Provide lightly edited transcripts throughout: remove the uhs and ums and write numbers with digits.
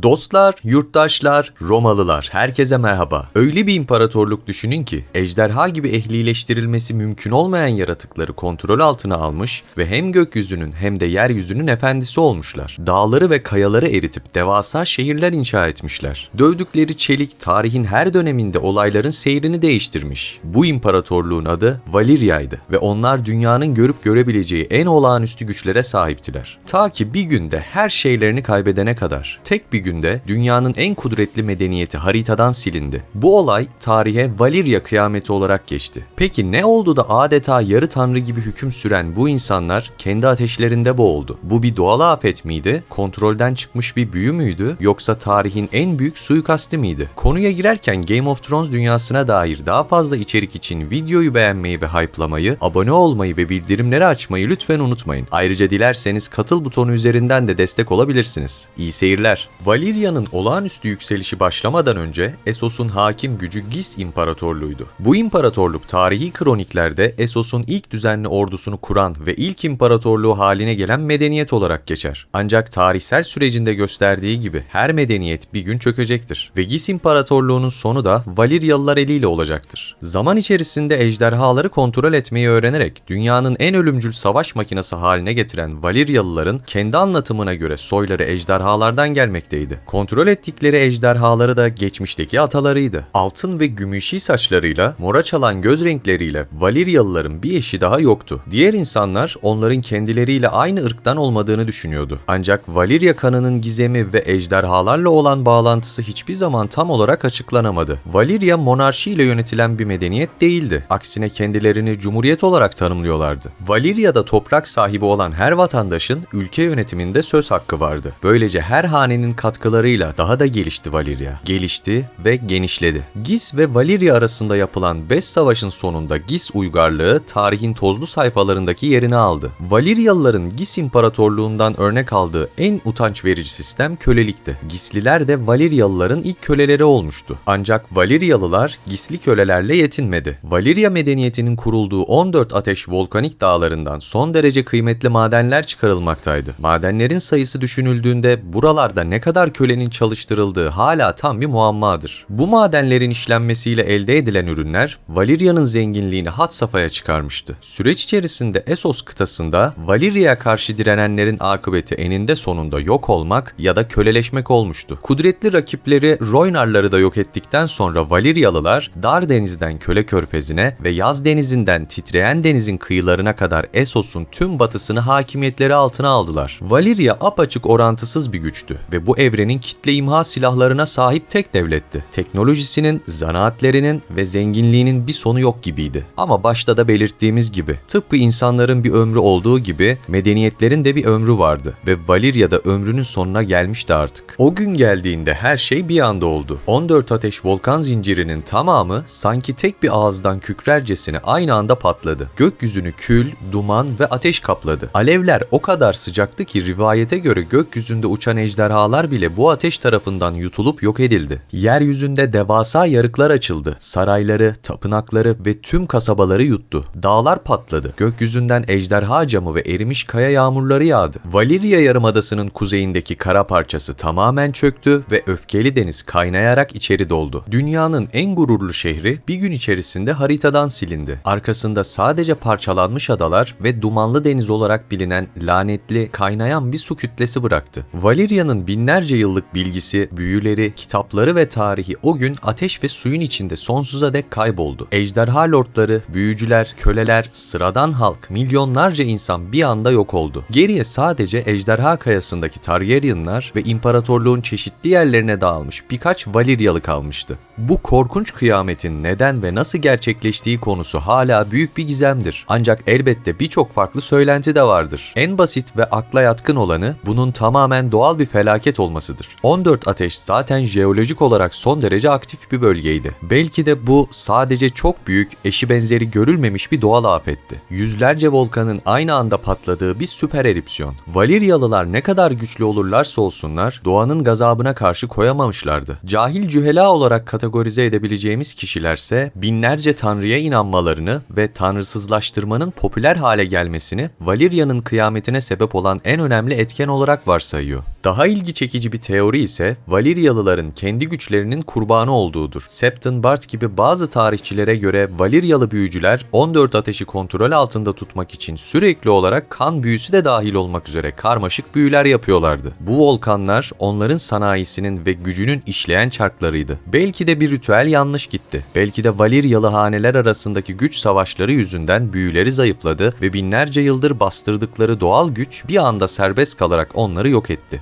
Dostlar, yurttaşlar, Romalılar, herkese merhaba. Öyle bir imparatorluk düşünün ki ejderha gibi ehlileştirilmesi mümkün olmayan yaratıkları kontrol altına almış ve hem gökyüzünün hem de yeryüzünün efendisi olmuşlar. Dağları ve kayaları eritip devasa şehirler inşa etmişler. Dövdükleri çelik tarihin her döneminde olayların seyrini değiştirmiş. Bu imparatorluğun adı Valirya'ydı ve onlar dünyanın görüp görebileceği en olağanüstü güçlere sahiptiler. Ta ki bir günde her şeylerini kaybedene kadar. Tek bir günde dünyanın en kudretli medeniyeti haritadan silindi. Bu olay tarihe Valirya kıyameti olarak geçti. Peki ne oldu da adeta yarı tanrı gibi hüküm süren bu insanlar kendi ateşlerinde boğuldu? Bu bir doğal afet miydi? Kontrolden çıkmış bir büyü müydü? Yoksa tarihin en büyük suikasti miydi? Konuya girerken Game of Thrones dünyasına dair daha fazla içerik için videoyu beğenmeyi ve hype'lamayı, abone olmayı ve bildirimleri açmayı lütfen unutmayın. Ayrıca dilerseniz katıl butonu üzerinden de destek olabilirsiniz. İyi seyirler. Valirya'nın olağanüstü yükselişi başlamadan önce Essos'un hakim gücü Gis İmparatorluğuydu. Bu imparatorluk tarihi kroniklerde Essos'un ilk düzenli ordusunu kuran ve ilk imparatorluğu haline gelen medeniyet olarak geçer. Ancak tarihsel sürecinde gösterdiği gibi her medeniyet bir gün çökecektir ve Gis İmparatorluğu'nun sonu da Valiryalılar eliyle olacaktır. Zaman içerisinde ejderhaları kontrol etmeyi öğrenerek dünyanın en ölümcül savaş makinesi haline getiren Valiryalıların kendi anlatımına göre soyları ejderhalardan gelmekteydi. Kontrol ettikleri ejderhaları da geçmişteki atalarıydı. Altın ve gümüşi saçlarıyla, mora çalan göz renkleriyle Valiryalıların bir eşi daha yoktu. Diğer insanlar onların kendileriyle aynı ırktan olmadığını düşünüyordu. Ancak Valirya kanının gizemi ve ejderhalarla olan bağlantısı hiçbir zaman tam olarak açıklanamadı. Valirya monarşiyle yönetilen bir medeniyet değildi. Aksine kendilerini cumhuriyet olarak tanımlıyorlardı. Valirya'da toprak sahibi olan her vatandaşın ülke yönetiminde söz hakkı vardı. Böylece her hanenin katkılarıyla daha da gelişti Valirya. Gelişti ve genişledi. Gis ve Valirya arasında yapılan 5 savaşın sonunda Gis uygarlığı tarihin tozlu sayfalarındaki yerini aldı. Valiryalıların Gis İmparatorluğundan örnek aldığı en utanç verici sistem kölelikti. Gisliler de Valiryalıların ilk köleleri olmuştu. Ancak Valiryalılar Gisli kölelerle yetinmedi. Valirya medeniyetinin kurulduğu 14 ateş volkanik dağlarından son derece kıymetli madenler çıkarılmaktaydı. Madenlerin sayısı düşünüldüğünde buralarda ne kadar kölenin çalıştırıldığı hala tam bir muammadır. Bu madenlerin işlenmesiyle elde edilen ürünler Valirya'nın zenginliğini had safhaya çıkarmıştı. Süreç içerisinde Essos kıtasında Valirya'ya karşı direnenlerin akıbeti eninde sonunda yok olmak ya da köleleşmek olmuştu. Kudretli rakipleri Rhoynarları da yok ettikten sonra Valiryalılar Dar Deniz'den Köle Körfezi'ne ve Yaz Denizi'nden Titreyen Deniz'in kıyılarına kadar Essos'un tüm batısını hakimiyetleri altına aldılar. Valirya apaçık orantısız bir güçtü ve bu evrenin kitle imha silahlarına sahip tek devletti. Teknolojisinin, zanaatlerinin ve zenginliğinin bir sonu yok gibiydi. Ama başta da belirttiğimiz gibi tıpkı insanların bir ömrü olduğu gibi medeniyetlerin de bir ömrü vardı ve Valirya'da ömrünün sonuna gelmişti artık. O gün geldiğinde her şey bir anda oldu. 14 ateş volkan zincirinin tamamı sanki tek bir ağızdan kükrercesine aynı anda patladı. Gökyüzünü kül, duman ve ateş kapladı. Alevler o kadar sıcaktı ki rivayete göre gökyüzünde uçan ejderhalar bile bu ateş tarafından yutulup yok edildi. Yeryüzünde devasa yarıklar açıldı. Sarayları, tapınakları ve tüm kasabaları yuttu. Dağlar patladı. Gökyüzünden ejderha camı ve erimiş kaya yağmurları yağdı. Valirya Yarımadası'nın kuzeyindeki kara parçası tamamen çöktü ve öfkeli deniz kaynayarak içeri doldu. Dünyanın en gururlu şehri bir gün içerisinde haritadan silindi. Arkasında sadece parçalanmış adalar ve dumanlı deniz olarak bilinen lanetli, kaynayan bir su kütlesi bıraktı. Valirya'nın binlerce yıllık bilgisi, büyüleri, kitapları ve tarihi o gün ateş ve suyun içinde sonsuza dek kayboldu. Ejderha lordları, büyücüler, köleler, sıradan halk, milyonlarca insan bir anda yok oldu. Geriye sadece ejderha kayasındaki Targaryenlar ve imparatorluğun çeşitli yerlerine dağılmış birkaç Valiryalı kalmıştı. Bu korkunç kıyametin neden ve nasıl gerçekleştiği konusu hala büyük bir gizemdir. Ancak elbette birçok farklı söylenti de vardır. En basit ve akla yatkın olanı bunun tamamen doğal bir felaket olmasıdır. 14 ateş zaten jeolojik olarak son derece aktif bir bölgeydi. Belki de bu sadece çok büyük, eşi benzeri görülmemiş bir doğal afetti. Yüzlerce volkanın aynı anda patladığı bir süper erupsiyon. Valiryalılar ne kadar güçlü olurlarsa olsunlar doğanın gazabına karşı koyamamışlardı. Cahil cühela olarak kategorize kategorize edebileceğimiz kişilerse binlerce tanrıya inanmalarını ve tanrısızlaştırmanın popüler hale gelmesini Valyria'nın kıyametine sebep olan en önemli etken olarak varsayıyor. Daha ilgi çekici bir teori ise Valyrialıların kendi güçlerinin kurbanı olduğudur. Septon Bart gibi bazı tarihçilere göre Valyrialı büyücüler 14 ateşi kontrol altında tutmak için sürekli olarak kan büyüsü de dahil olmak üzere karmaşık büyüler yapıyorlardı. Bu volkanlar onların sanayisinin ve gücünün işleyen çarklarıydı. Belki de bir ritüel yanlış gitti. Belki de Valyrialı haneler arasındaki güç savaşları yüzünden büyüleri zayıfladı ve binlerce yıldır bastırdıkları doğal güç bir anda serbest kalarak onları yok etti.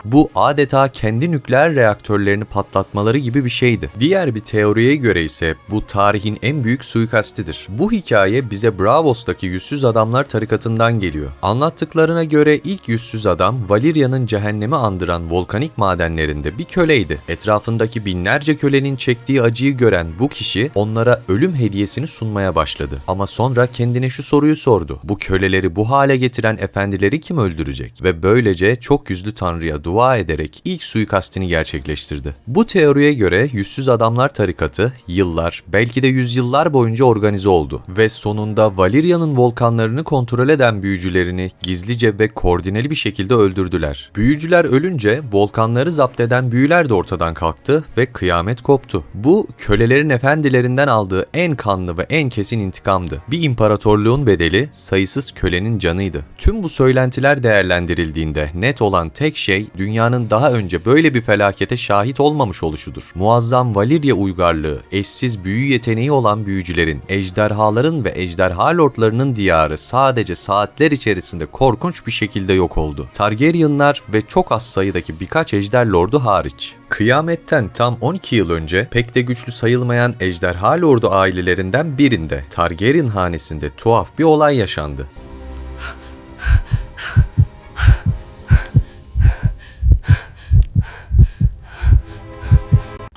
Bu adeta kendi nükleer reaktörlerini patlatmaları gibi bir şeydi. Diğer bir teoriye göre ise bu tarihin en büyük suikastidir. Bu hikaye bize Braavos'taki Yüzsüz Adamlar tarikatından geliyor. Anlattıklarına göre ilk yüzsüz adam Valyria'nın cehennemi andıran volkanik madenlerinde bir köleydi. Etrafındaki binlerce kölenin çektiği acıyı gören bu kişi onlara ölüm hediyesini sunmaya başladı. Ama sonra kendine şu soruyu sordu. Bu köleleri bu hale getiren efendileri kim öldürecek? Ve böylece çok yüzlü tanrıya dua ederek ilk suikastini gerçekleştirdi. Bu teoriye göre Yüzsüz Adamlar tarikatı yıllar, belki de yüzyıllar boyunca organize oldu ve sonunda Valyria'nın volkanlarını kontrol eden büyücülerini gizlice ve koordineli bir şekilde öldürdüler. Büyücüler ölünce volkanları zapt eden büyüler de ortadan kalktı ve kıyamet koptu. Bu kölelerin efendilerinden aldığı en kanlı ve en kesin intikamdı. Bir imparatorluğun bedeli sayısız kölenin canıydı. Tüm bu söylentiler değerlendirildiğinde net olan tek şey dünyanın daha önce böyle bir felakete şahit olmamış oluşudur. Muazzam Valyria uygarlığı, eşsiz büyü yeteneği olan büyücülerin, ejderhaların ve ejderha lordlarının diyarı sadece saatler içerisinde korkunç bir şekilde yok oldu. Targaryenlar ve çok az sayıdaki birkaç ejder lordu hariç. Kıyametten tam 12 yıl önce pek de güçlü sayılmayan ejderha lordu ailelerinden birinde Targaryen hanesinde tuhaf bir olay yaşandı.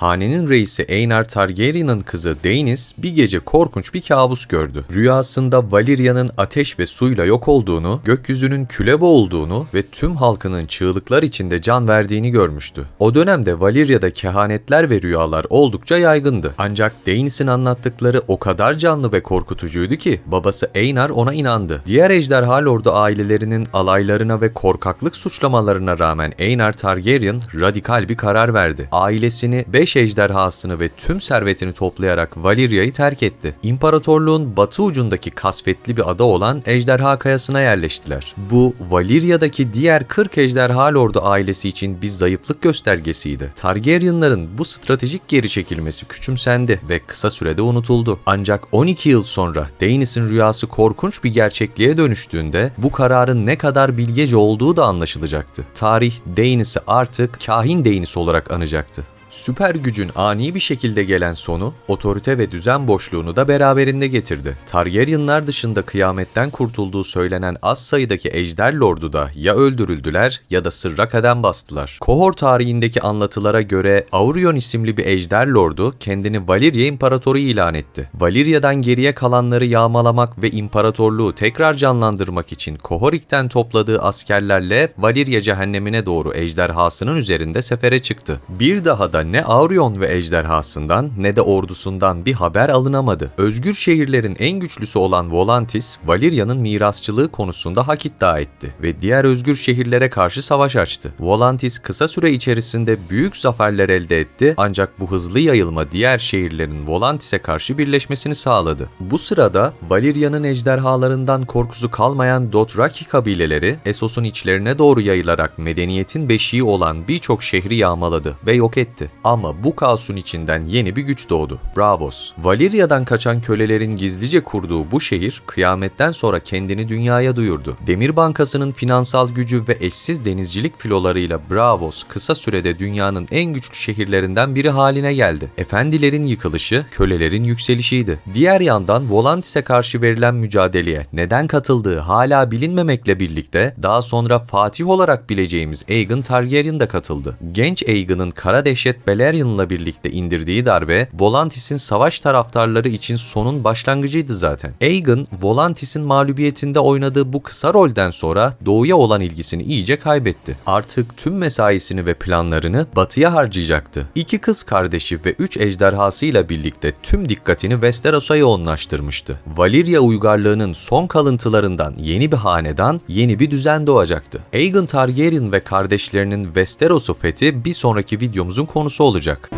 Hanenin reisi Aenar Targaryen'ın kızı Daenerys bir gece korkunç bir kabus gördü. Rüyasında Valyria'nın ateş ve suyla yok olduğunu, gökyüzünün küle boğulduğunu ve tüm halkının çığlıklar içinde can verdiğini görmüştü. O dönemde Valyria'da kehanetler ve rüyalar oldukça yaygındı. Ancak Daenerys'in anlattıkları o kadar canlı ve korkutucuydu ki babası Aenar ona inandı. Diğer ejderha lordu ailelerinin alaylarına ve korkaklık suçlamalarına rağmen Aenar Targaryen radikal bir karar verdi. Ailesini 5 ejderhasını ve tüm servetini toplayarak Valyria'yı terk etti. İmparatorluğun batı ucundaki kasvetli bir ada olan Ejderha Kayası'na yerleştiler. Bu Valyria'daki diğer 40 ejderha lordu ailesi için bir zayıflık göstergesiydi. Targaryenların bu stratejik geri çekilmesi küçümsendi ve kısa sürede unutuldu. Ancak 12 yıl sonra Daenerys'in rüyası korkunç bir gerçekliğe dönüştüğünde bu kararın ne kadar bilgece olduğu da anlaşılacaktı. Tarih Daenerys'i artık kahin Daenerys olarak anacaktı. Süper gücün ani bir şekilde gelen sonu, otorite ve düzen boşluğunu da beraberinde getirdi. Targaryenlar dışında kıyametten kurtulduğu söylenen az sayıdaki ejder lordu da ya öldürüldüler ya da sırra kadem bastılar. Kohor tarihindeki anlatılara göre Aurion isimli bir ejder lordu kendini Valyria İmparatoru ilan etti. Valyria'dan geriye kalanları yağmalamak ve imparatorluğu tekrar canlandırmak için Kohorik'ten topladığı askerlerle Valyria cehennemine doğru ejderhasının üzerinde sefere çıktı. Bir daha da ne Aurion ve ejderhasından ne de ordusundan bir haber alınamadı. Özgür şehirlerin en güçlüsü olan Volantis, Valyria'nın mirasçılığı konusunda hak iddia etti ve diğer özgür şehirlere karşı savaş açtı. Volantis kısa süre içerisinde büyük zaferler elde etti ancak bu hızlı yayılma diğer şehirlerin Volantis'e karşı birleşmesini sağladı. Bu sırada Valyria'nın ejderhalarından korkusu kalmayan Dothraki kabileleri Essos'un içlerine doğru yayılarak medeniyetin beşiği olan birçok şehri yağmaladı ve yok etti. Ama bu kaosun içinden yeni bir güç doğdu. Braavos. Valyria'dan kaçan kölelerin gizlice kurduğu bu şehir, kıyametten sonra kendini dünyaya duyurdu. Demir Bankası'nın finansal gücü ve eşsiz denizcilik filolarıyla Braavos kısa sürede dünyanın en güçlü şehirlerinden biri haline geldi. Efendilerin yıkılışı, kölelerin yükselişiydi. Diğer yandan Volantis'e karşı verilen mücadeleye neden katıldığı hala bilinmemekle birlikte daha sonra Fatih olarak bileceğimiz Aegon Targaryen de katıldı. Genç Aegon'un kara dehşet Jack Bellarian'la birlikte indirdiği darbe, Volantis'in savaş taraftarları için sonun başlangıcıydı zaten. Aegon, Volantis'in mağlubiyetinde oynadığı bu kısa rolden sonra Doğu'ya olan ilgisini iyice kaybetti. Artık tüm mesaisini ve planlarını Batı'ya harcayacaktı. İki kız kardeşi ve 3 ejderhasıyla birlikte tüm dikkatini Westeros'a yoğunlaştırmıştı. Valyria uygarlığının son kalıntılarından yeni bir hanedan, yeni bir düzen doğacaktı. Aegon Targaryen ve kardeşlerinin Westeros'u fethi bir sonraki videomuzun konusu olacak.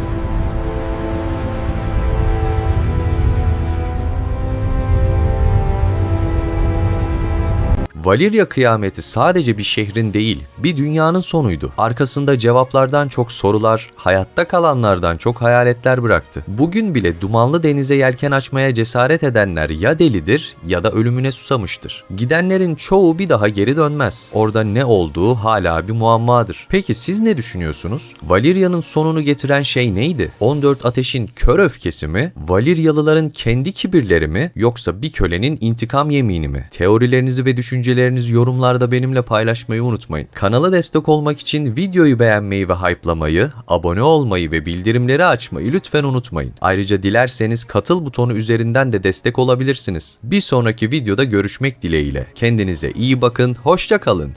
Valyria kıyameti sadece bir şehrin değil, bir dünyanın sonuydu. Arkasında cevaplardan çok sorular, hayatta kalanlardan çok hayaletler bıraktı. Bugün bile dumanlı denize yelken açmaya cesaret edenler ya delidir ya da ölümüne susamıştır. Gidenlerin çoğu bir daha geri dönmez. Orada ne olduğu hala bir muammadır. Peki siz ne düşünüyorsunuz? Valyria'nın sonunu getiren şey neydi? 14 ateşin kör öfkesi mi? Valyryalıların kendi kibirleri mi? Yoksa bir kölenin intikam yemini mi? Teorilerinizi ve düşüncelerinizi yorumlarda benimle paylaşmayı unutmayın. Kanala destek olmak için videoyu beğenmeyi ve hype'lamayı, abone olmayı ve bildirimleri açmayı lütfen unutmayın. Ayrıca dilerseniz katıl butonu üzerinden de destek olabilirsiniz. Bir sonraki videoda görüşmek dileğiyle. Kendinize iyi bakın, hoşça kalın.